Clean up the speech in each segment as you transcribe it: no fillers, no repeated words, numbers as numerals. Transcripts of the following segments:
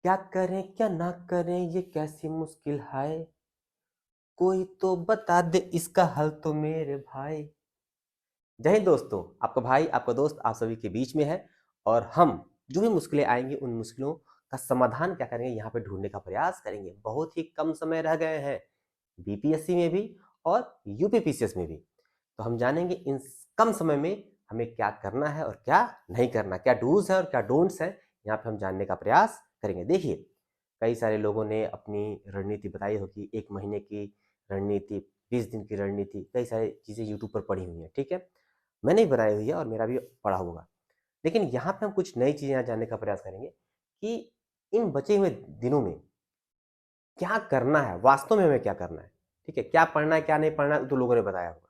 क्या करें क्या ना करें ये कैसी मुश्किल है, कोई तो बता दे इसका हल तो मेरे भाई। जय हिंद दोस्तों, आपका भाई आपका दोस्त आप सभी के बीच में है। और हम जो भी मुश्किलें आएंगी उन मुश्किलों का समाधान क्या करेंगे यहाँ पे ढूंढने का प्रयास करेंगे। बहुत ही कम समय रह गए हैं बीपीएससी में भी और यूपीपीसीएस में भी। तो हम जानेंगे इन कम समय में हमें क्या करना है और क्या नहीं करना, क्या डूज है और क्या डोंट्स है, यहाँ पे हम जानने का प्रयास करेंगे। देखिए, कई सारे लोगों ने अपनी रणनीति बताई होगी, 1 महीने की रणनीति, 20 दिन की रणनीति, कई सारी चीज़ें यूट्यूब पर पड़ी हुई हैं। ठीक है, मैंने भी बनाई हुई है और मेरा भी पढ़ा होगा। लेकिन यहाँ पे हम कुछ नई चीज़ें यहाँ जानने का प्रयास करेंगे कि इन बचे हुए दिनों में क्या करना है, वास्तव में हमें क्या करना है। ठीक है, क्या पढ़ना है क्या नहीं पढ़ना है तो लोगों ने बताया होगा,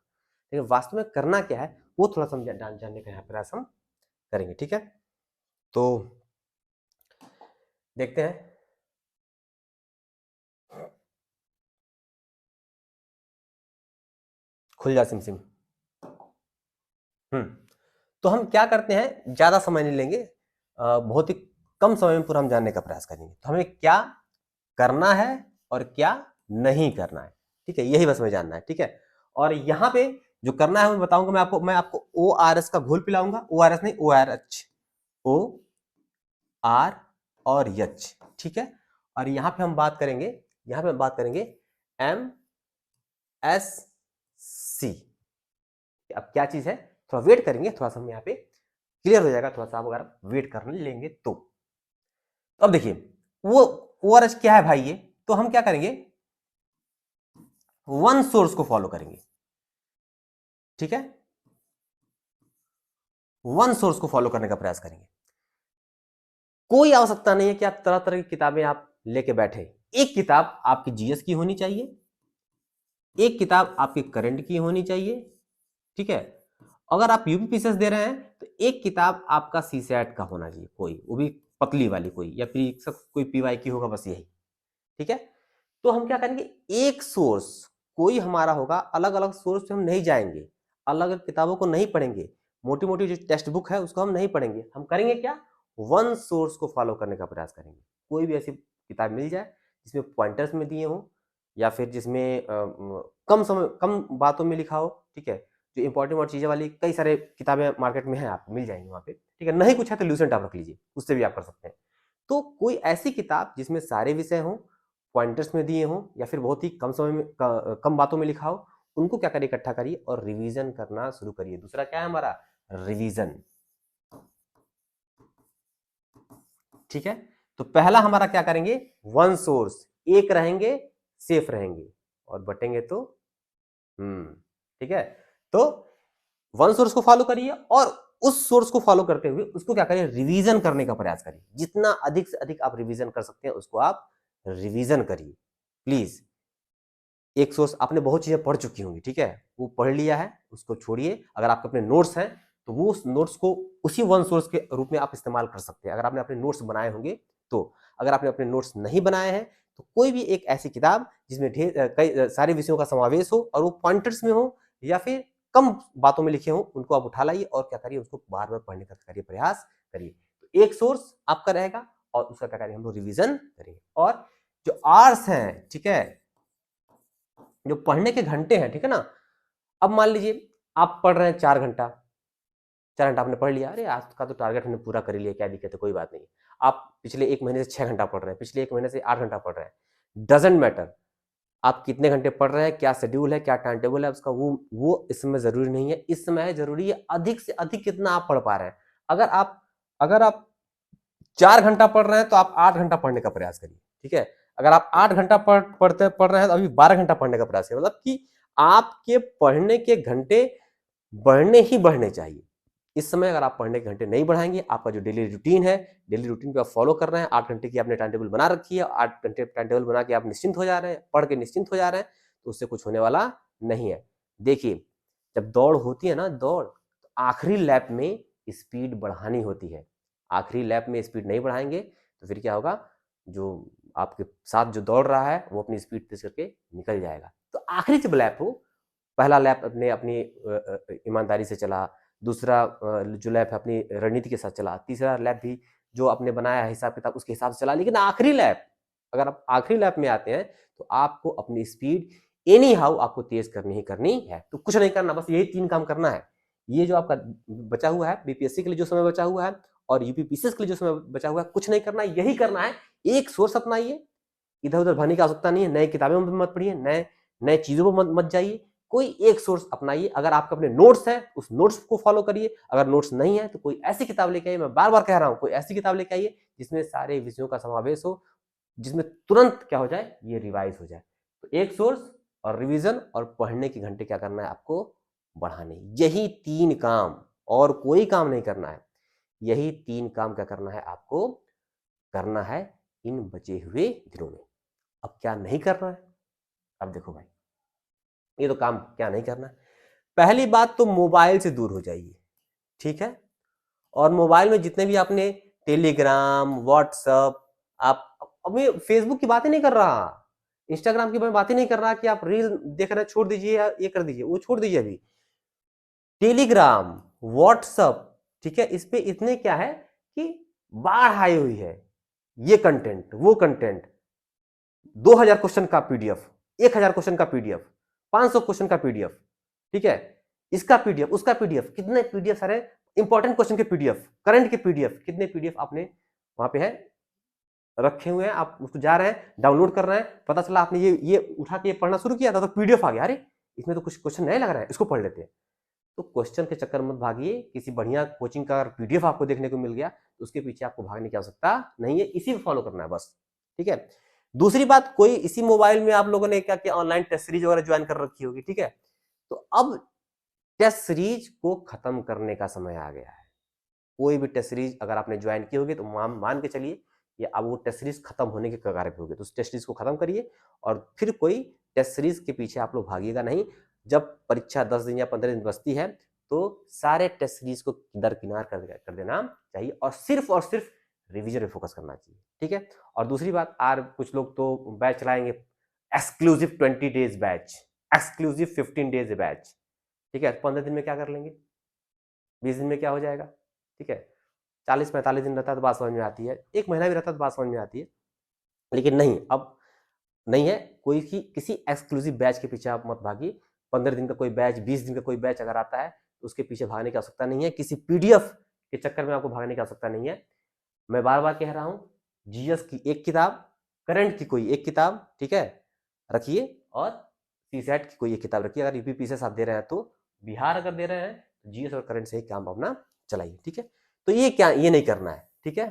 लेकिन वास्तव में करना क्या है वो थोड़ा सा जानने का यहाँ प्रयास हम करेंगे। ठीक है, तो देखते हैं। खुल जा सिम। तो हम क्या करते हैं, ज्यादा समय नहीं लेंगे, बहुत ही कम समय में पूरा हम जानने का प्रयास करेंगे। तो हमें क्या करना है और क्या नहीं करना है, ठीक है, यही बस हमें जानना है। ठीक है, और यहाँ पे जो करना है मैं बताऊंगा, मैं आपको ORS का घोल पिलाऊंगा। ORS नहीं, ORH, OR और H। ठीक है, और यहाँ पे हम बात करेंगे, यहाँ पे हम बात करेंगे MSC। अब क्या चीज है, थोड़ा वेट करेंगे, थोड़ा सा हम यहाँ पे क्लियर हो जाएगा, थोड़ा सा आप अगर वेट करने लेंगे तो। अब देखिए, वो ORS क्या है भाई ये, तो हम क्या करेंगे, वन सोर्स को फॉलो करेंगे। ठीक है, वन सोर्स को फॉलो करने का प्रयास करेंगे। कोई आवश्यकता नहीं है कि आप तरह तरह की किताबें आप लेके बैठे। एक किताब आपकी जीएस की होनी चाहिए, एक किताब आपके करंट की होनी चाहिए। ठीक है, अगर आप यूपीपीसीएस दे रहे हैं तो एक किताब आपका सीसैट का होना चाहिए, कोई वो भी पतली वाली कोई, या फिर कोई पीवाई की होगा, बस यही। ठीक है, तो हम क्या करेंगे, एक सोर्स कोई हमारा होगा, अलग अलग सोर्स पे हम नहीं जाएंगे, अलग अलग किताबों को नहीं पढ़ेंगे, मोटी मोटी जो टेक्स्ट बुक है उसको हम नहीं पढ़ेंगे। हम करेंगे क्या, वन सोर्स को फॉलो करने का प्रयास करेंगे। कोई भी ऐसी किताब मिल जाए जिसमें पॉइंटर्स में दिए हों, या फिर जिसमें कम समय कम बातों में लिखा हो। ठीक है, जो इंपॉर्टेंट चीजें वाली कई सारे किताबें मार्केट में हैं, आपको मिल जाएंगी वहां पे। ठीक है, नहीं कुछ है तो ल्यूसेंट आप रख लीजिए, उससे भी आप कर सकते हैं। तो कोई ऐसी किताब जिसमें सारे विषय हों, पॉइंटर्स में दिए हों, या फिर बहुत ही कम समय में कम बातों में लिखा हो, उनको क्या करिए, इकट्ठा करिए और रिवीजन करना शुरू करिए। दूसरा क्या है हमारा, रिवीजन। ठीक है, तो पहला हमारा क्या करेंगे, वन सोर्स, एक रहेंगे, सेफ रहेंगे, और बटेंगे तो ठीक है, तो वन सोर्स को फॉलो करिए और उस सोर्स को फॉलो करते हुए उसको क्या करिए, रिवीजन करने का प्रयास करिए। जितना अधिक से अधिक आप रिवीजन कर सकते हैं उसको आप रिवीजन करिए प्लीज। एक सोर्स आपने बहुत चीजें पढ़ चुकी होंगी, ठीक है, वो पढ़ लिया है, उसको छोड़िए। अगर आपके अपने नोट्स हैं तो वो उस नोट्स को उसी वन सोर्स के रूप में आप इस्तेमाल कर सकते हैं, अगर आपने अपने नोट्स बनाए होंगे तो। अगर आपने अपने नोट्स नहीं बनाए हैं तो कोई भी एक ऐसी किताब जिसमें ढेर कई सारे विषयों का समावेश हो और वो पॉइंटर्स में हो या फिर कम बातों में लिखे हो, उनको आप उठा लाइए और क्या करिए, उसको बार बार पढ़ने का करिए, प्रयास करिए। तो एक सोर्स आपका रहेगा और उसका क्या करेंगे, हम लोग रिविजन करेंगे। और जो आर्ट्स हैं, ठीक है, जो पढ़ने के घंटे हैं, ठीक है ना, अब मान लीजिए आप पढ़ रहे हैं 4 घंटा, 4 घंटा आपने पढ़ लिया, अरे आज का तो टारगेट हमने पूरा कर लिया, क्या दिक्कत है, कोई बात नहीं। आप पिछले 1 महीने से 6 घंटा पढ़ रहे हैं, पिछले 1 महीने से 8 घंटा पढ़ रहे हैं, डजेंट मैटर आप कितने घंटे पढ़ रहे हैं, क्या शेड्यूल है, क्या टाइम टेबल है उसका, वो इस समय जरूरी नहीं है। इस समय जरूरी है अधिक से अधिक कितना आप पढ़ पा रहे हैं। अगर आप 4 घंटा पढ़ रहे हैं तो आप 8 घंटा पढ़ने का प्रयास करिए। ठीक है, अगर आप 8 घंटा पढ़ रहे हैं तो अभी 12 घंटा पढ़ने का प्रयास करिए। मतलब कि आपके पढ़ने के घंटे बढ़ने ही बढ़ने चाहिए। इस समय अगर आप पढ़ने के घंटे नहीं बढ़ाएंगे, आपका जो डेली रूटीन है, डेली रूटीन पे आप फॉलो कर रहे हैं, 8 घंटे की आपने टाइम टेबल बना रखी है, 8 घंटे टाइम टेबल बना के आप निश्चिंत हो जा रहे हैं, पढ़ के निश्चिंत हो जा रहे हैं, तो उससे कुछ होने वाला नहीं है। देखिए, जब दौड़ होती है ना, दौड़, तो आखिरी लैप में स्पीड बढ़ानी होती है। आखिरी लैप में स्पीड नहीं बढ़ाएंगे तो फिर क्या होगा, जो आपके साथ जो दौड़ रहा है वो अपनी स्पीड तेज करके निकल जाएगा। तो आखिरी जब लैप हो, पहला लैप अपने अपनी ईमानदारी से चला, दूसरा जो लैप है अपनी रणनीति के साथ चला, तीसरा लैप भी जो आपने बनाया है हिसाब किताब उसके हिसाब से चला, लेकिन आखिरी लैप, अगर आप आखिरी लैप में आते हैं तो आपको अपनी स्पीड एनी हाउ आपको तेज करनी ही करनी है। तो कुछ नहीं करना, बस यही 3 काम करना है। ये जो आपका बचा हुआ है बीपीएससी के लिए जो समय बचा हुआ है और यूपीपीसीएस के लिए जो समय बचा हुआ है, कुछ नहीं करना, यही करना है। एक सोर्स अपनाइए, इधर उधर भरने की आवश्यकता नहीं है, नए किताबें मत पढ़िए, नए नए चीजों पर मत जाइए, कोई एक सोर्स अपनाइए। अगर आपके अपने नोट्स है उस नोट्स को फॉलो करिए, अगर नोट्स नहीं है तो कोई ऐसी किताब लेके आइए, मैं बार बार कह रहा हूं, कोई ऐसी किताब लेके आइए जिसमें सारे विषयों का समावेश हो, जिसमें तुरंत क्या हो जाए, ये रिवाइज हो जाए। तो एक सोर्स और रिवीजन और पढ़ने के घंटे क्या करना है आपको, बढ़ाने। यही 3 काम, और कोई काम नहीं करना है, यही 3 काम क्या करना है आपको करना है इन बचे हुए दिनों में। अब क्या नहीं करना है, अब देखो भाई, ये तो काम क्या नहीं करना है। पहली बात तो मोबाइल से दूर हो जाइए, ठीक है। और मोबाइल में जितने भी आपने टेलीग्राम, व्हाट्सएप, आप अभी फेसबुक की बात ही नहीं कर रहा, इंस्टाग्राम की मैं बात ही नहीं कर रहा कि आप रील देख रहे छोड़ दीजिए या ये कर दीजिए, वो छोड़ दीजिए अभी। टेलीग्राम, व्हाट्सएप, ठीक है, इस पे इतने क्या है कि बाढ़ आई हुई है, ये कंटेंट, वो कंटेंट, 2000 क्वेश्चन का पीडीएफ, 1000 क्वेश्चन का पीडीएफ, 500 क्वेश्चन का पीडीएफ, ठीक है, इसका पीडीएफ, उसका पीडीएफ, कितने पीडीएफ सारे इंपॉर्टेंट क्वेश्चन के पीडीएफ, करंट के पीडीएफ, कितने पीडीएफ आपने वहां पे है रखे हुए हैं, आप उसको जा रहे हैं डाउनलोड कर रहे हैं, पता चला आपने ये उठा के ये पढ़ना शुरू किया था तो पीडीएफ आ गया, अरे इसमें तो कुछ क्वेश्चन नए लग रहे हैं, इसको पढ़ लेते हैं। तो क्वेश्चन के चक्कर मत भागिए, किसी बढ़िया कोचिंग का पीडीएफ आपको देखने को मिल गया तो उसके पीछे आपको भागने की आवश्यकता नहीं है, इसी को फॉलो करना है बस, ठीक है। दूसरी बात, कोई इसी मोबाइल में आप लोगों ने क्या किया, ऑनलाइन टेस्ट सीरीज वगैरह ज्वाइन कर रखी होगी, ठीक है। तो अब टेस्ट सीरीज को खत्म करने का समय आ गया है। कोई भी टेस्ट सीरीज अगर आपने ज्वाइन की होगी तो मान के चलिए ये अब वो टेस्ट सीरीज खत्म होने के कगार पे होगी, तो उस टेस्ट सीरीज को खत्म करिए और फिर कोई टेस्ट सीरीज के पीछे आप लोग भागिएगा नहीं। जब परीक्षा 10 दिन या 15 दिन बचती है तो सारे टेस्ट सीरीज को दरकिनार कर देना चाहिए और सिर्फ रिवीजन पे फोकस करना चाहिए, ठीक है। और दूसरी बात, आर कुछ लोग तो बैच चलाएंगे, exclusive 20 days batch, exclusive 15 days batch, ठीक है। 15 दिन में क्या कर लेंगे, 20 दिन में क्या हो जाएगा, ठीक है। 40-45 दिन रहता है तो बात समझ में आती है, 1 महीना भी रहता है तो बात समझ में आती है, लेकिन नहीं, अब नहीं है। कोई किसी एक्सक्लूसिव बैच के पीछे आप मत भागिए। 15 दिन का कोई बैच, 20 दिन का कोई बैच अगर आता है तो उसके पीछे भागने की आवश्यकता नहीं है, किसी पीडीएफ के चक्कर में आपको भागने की आवश्यकता नहीं है। मैं बार बार कह रहा हूं, जीएस की एक किताब, करंट की कोई एक किताब, ठीक है, रखिए, और सीसैट की कोई एक किताब रखिए। अगर यूपीपीसीएस आप दे रहे हैं तो बिहार अगर दे रहे हैं तो जीएस और करंट से ही काम अपना चलाइए, ठीक है। तो ये नहीं करना है, ठीक है।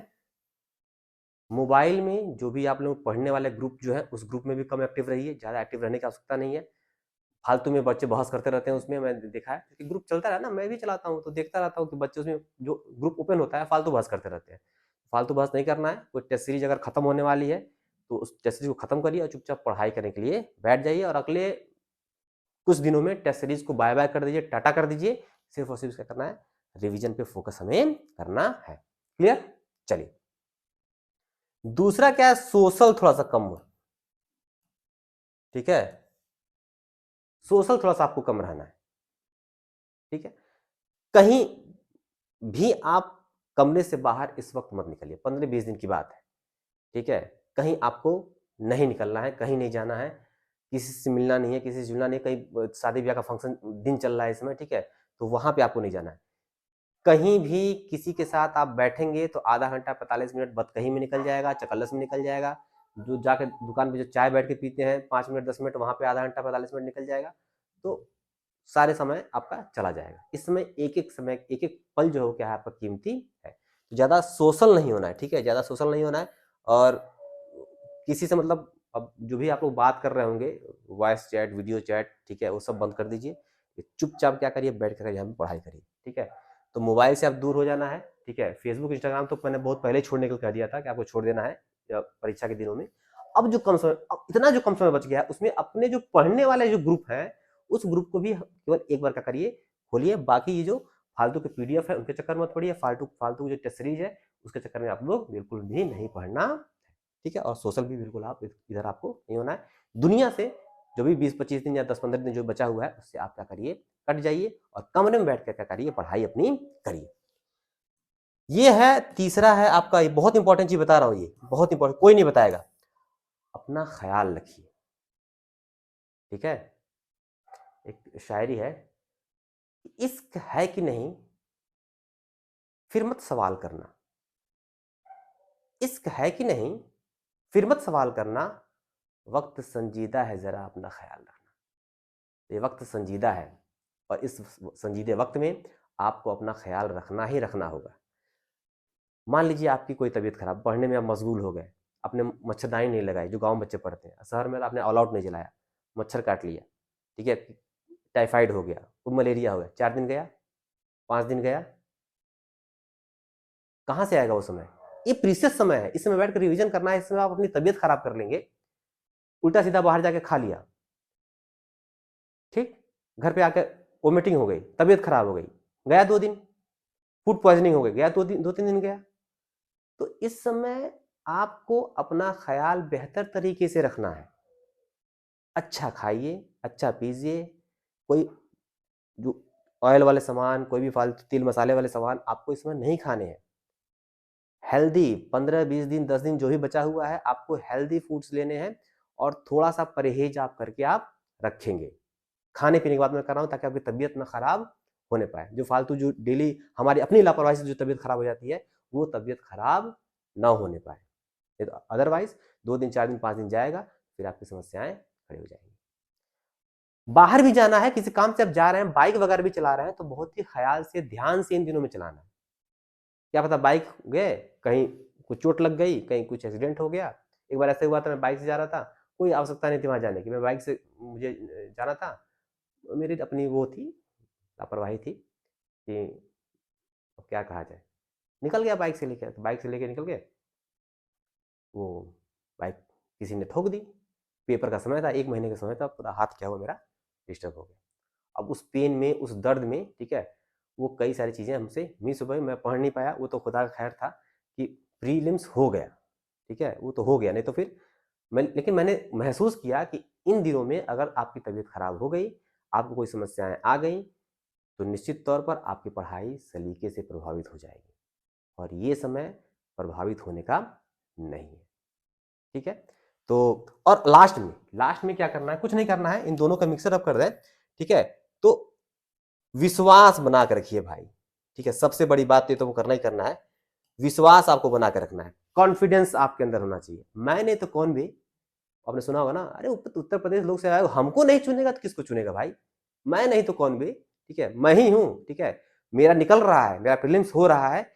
मोबाइल में जो भी आप लोग पढ़ने वाले ग्रुप जो है उस ग्रुप में भी कम एक्टिव रहिए, ज़्यादा एक्टिव रहने की आवश्यकता नहीं है। फालतू में बच्चे बहस करते रहते हैं उसमें, मैंने देखा है क्योंकि ग्रुप चलता रहा ना, मैं भी चलाता हूँ तो देखता रहता हूँ कि बच्चे उसमें जो ग्रुप ओपन होता है फालतू बहस करते रहते हैं। फालतू बहस नहीं करना है। कोई टेस्ट सीरीज अगर खत्म होने वाली है तो उस टेस्ट सीरीज को खत्म करिए और चुपचाप पढ़ाई करने के लिए बैठ जाइए और अगले कुछ दिनों में टेस्ट सीरीज को बाय बाय कर दीजिए, टाटा कर दीजिए। सिर्फ और सिर्फ क्या करना है, रिविजन पे फोकस हमें करना है। क्लियर? चलिए, दूसरा क्या है, सोशल थोड़ा सा कम, ठीक है। सोशल थोड़ा सा आपको कम रहना है, ठीक है। कहीं भी आप कमरे से बाहर इस वक्त मत निकलिए, 15-20 दिन की बात है, ठीक है। कहीं आपको नहीं निकलना है, कहीं नहीं जाना है, किसी से मिलना नहीं है, किसी से जुड़ना नहीं, कहीं शादी ब्याह का फंक्शन दिन चल रहा है इसमें, ठीक है, तो वहां पे आपको नहीं जाना है। कहीं भी किसी के साथ आप बैठेंगे तो आधा घंटा 45 मिनट बदकही में निकल जाएगा, चकल्लस में निकल जाएगा। जो जाके दुकान पे जो चाय बैठ के पीते हैं 5 मिनट 10 मिनट, वहां पे आधा घंटा 45 मिनट निकल जाएगा। तो सारे समय आपका चला जाएगा। इस समय एक एक पल जो हो क्या है आपका कीमती है। तो ज्यादा सोशल नहीं होना है, ठीक है, ज्यादा सोशल नहीं होना है। और किसी से मतलब अब जो भी आप लोग बात कर रहे होंगे, वॉइस चैट, वीडियो चैट, ठीक है, वो सब बंद कर दीजिए। चुपचाप क्या करिए, बैठ कर यहाँ पे पढ़ाई करिए, ठीक है। तो मोबाइल से आप दूर हो जाना है, ठीक है। फेसबुक, इंस्टाग्राम तो मैंने बहुत पहले छोड़ने के लिए कह दिया था कि आपको छोड़ देना है परीक्षा के दिनों में। अब जो कम समय, अब इतना जो कम समय बच गया है उसमें अपने जो पढ़ने वाले जो ग्रुप है उस ग्रुप को भी केवल एक बार क्या करिए, खोलिए। बाकी ये जो फालतू के पीडीएफ है उनके चक्कर में मत पड़िए, फालतू जो टेस्ट सीरीज है उसके चक्कर में आप लोग बिल्कुल भी नहीं पढ़ना, ठीक है। और सोशल भी बिल्कुल आप इधर आपको नहीं होना है। दुनिया से जो भी 20-25 दिन या 10-15 दिन जो बचा हुआ है उससे आप क्या करिए, कट जाइए और कमरे में बैठ कर क्या करिए, पढ़ाई अपनी करिए। ये है तीसरा है आपका, ये बहुत इंपॉर्टेंट चीज बता रहा हूं, ये बहुत इंपॉर्टेंट, कोई नहीं बताएगा। अपना ख्याल रखिए, ठीक है। एक शायरी है, इश्क है कि नहीं फिर मत सवाल करना, इश्क है कि नहीं फिर मत सवाल करना, वक्त संजीदा है जरा अपना ख्याल रखना। ये वक्त संजीदा है और इस संजीदे वक्त में आपको अपना ख्याल रखना ही रखना होगा। मान लीजिए आपकी कोई तबीयत खराब, पढ़ने में आप मशगूल हो गए, आपने मच्छरदानी नहीं लगाई, जो गांव में बच्चे पढ़ते हैं, शहर में आपने ऑल आउट नहीं जलाया, मच्छर काट लिया, ठीक है, टाइफाइड हो गया, मलेरिया हो गया, 4 दिन गया, 5 दिन गया, कहाँ से आएगा वो समय? ये प्रीशियस समय है, इस समय बैठ कर रिविजन करना है, इस समय आप अपनी तबीयत खराब कर लेंगे, उल्टा सीधा बाहर जाके खा लिया, ठीक, घर पे आकर वोमिटिंग हो गई, तबीयत खराब हो गई, गया 2 दिन, फूड पॉइजनिंग हो गई, गया 2-3 दिन गया। तो इस समय आपको अपना ख्याल बेहतर तरीके से रखना है। अच्छा खाइए, अच्छा पीजिए, कोई जो ऑयल वाले सामान, कोई भी फालतू तेल मसाले वाले सामान आपको इसमें नहीं खाने हैं। हेल्दी 15-20 दिन 10 दिन जो भी बचा हुआ है, आपको हेल्दी फूड्स लेने हैं और थोड़ा सा परहेज आप करके आप रखेंगे। खाने पीने की बात मैं कर रहा हूँ, ताकि आपकी तबीयत ना खराब होने पाए। जो फालतू जो डेली हमारी अपनी लापरवाही से जो तबीयत खराब हो जाती है, वो तबीयत खराब ना होने पाए। अदरवाइज 2 दिन 4 दिन 5 दिन जाएगा, फिर आपकी समस्याएं खड़ी हो जाएंगी। बाहर भी जाना है, किसी काम से आप जा रहे हैं, बाइक वगैरह भी चला रहे हैं, तो बहुत ही ख्याल से ध्यान से इन दिनों में चलाना है। क्या पता बाइक गए, कहीं कुछ चोट लग गई, कहीं कुछ एक्सीडेंट हो गया। एक बार ऐसे हुआ था, मैं बाइक से जा रहा था, कोई आवश्यकता नहीं थी वहां जाने की, मैं बाइक से मुझे जाना था, मेरी अपनी वो थी, लापरवाही थी कि अब क्या कहा जाए, निकल गया बाइक से लेके, तो बाइक से लेके निकल गए, वो बाइक किसी ने ठोक दी। पेपर का समय था, 1 महीने का समय था, पूरा हाथ क्या हुआ मेरा डिस्टर्ब हो गया। अब उस पेन में, उस दर्द में, ठीक है, वो कई सारी चीज़ें हमसे मिस हो गई, मैं पढ़ नहीं पाया। वो तो खुदा का खैर था कि प्रीलिम्स हो गया, ठीक है, वो तो हो गया, नहीं तो फिर लेकिन मैंने महसूस किया कि इन दिनों में अगर आपकी तबीयत खराब हो गई, आपको कोई समस्याएं आ गई, तो निश्चित तौर पर आपकी पढ़ाई सलीके से प्रभावित हो जाएगी, और ये समय प्रभावित होने का नहीं है, ठीक है। तो और लास्ट में क्या करना है? कुछ नहीं करना है, इन दोनों का मिक्सर अप कर दें, ठीक है। तो विश्वास बना के रखिए भाई, ठीक है, सबसे बड़ी बात तो वो करना ही करना है, विश्वास आपको बना के रखना है, कॉन्फिडेंस आपके अंदर होना चाहिए। मैं नहीं तो कौन भी, आपने सुना होगा ना, अरे उत्तर प्रदेश लोग से आए, हमको नहीं चुनेगा तो किसको चुनेगा भाई? मैं नहीं तो कौन भी, ठीक है, मैं ही हूं, ठीक है, मेरा निकल रहा है, मेरा प्रीलिम्स हो रहा है।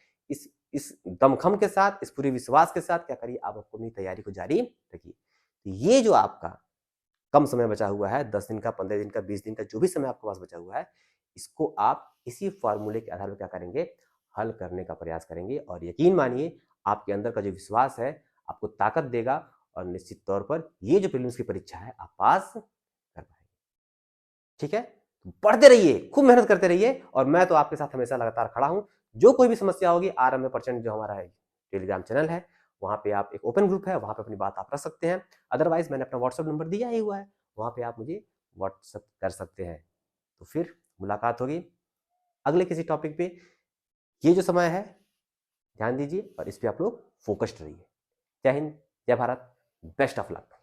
इस दमखम के साथ, इस पूरे विश्वास के साथ क्या करिए, आप अपनी तैयारी को जारी रखिए। ये जो आपका कम समय बचा हुआ है, 10 दिन का, 15 दिन का, 20 दिन का, जो भी समय आपके पास बचा हुआ है, इसको आप इसी फॉर्मूले के आधार पर क्या करेंगे, हल करने का प्रयास करेंगे, और यकीन मानिए आपके अंदर का जो विश्वास है आपको ताकत देगा, और निश्चित तौर पर ये जो प्रीलिम्स की परीक्षा है आप पास कर पाएंगे, ठीक है। पढ़ते रहिए, खूब मेहनत करते रहिए, और मैं तो आपके साथ हमेशा लगातार खड़ा हूं। जो कोई भी समस्या होगी, RM% जो हमारा है टेलीग्राम चैनल है, वहां पे आप, एक ओपन ग्रुप है, वहां पे अपनी बात आप रख सकते हैं। अदरवाइज मैंने अपना व्हाट्सएप नंबर दिया ही हुआ है, वहां पे आप मुझे व्हाट्सएप कर सकते हैं। तो फिर मुलाकात होगी अगले किसी टॉपिक पे। ये जो समय है ध्यान दीजिए, और इस पे आप लोग फोकस्ड रहिए। जय हिंद, जय भारत, बेस्ट ऑफ लक।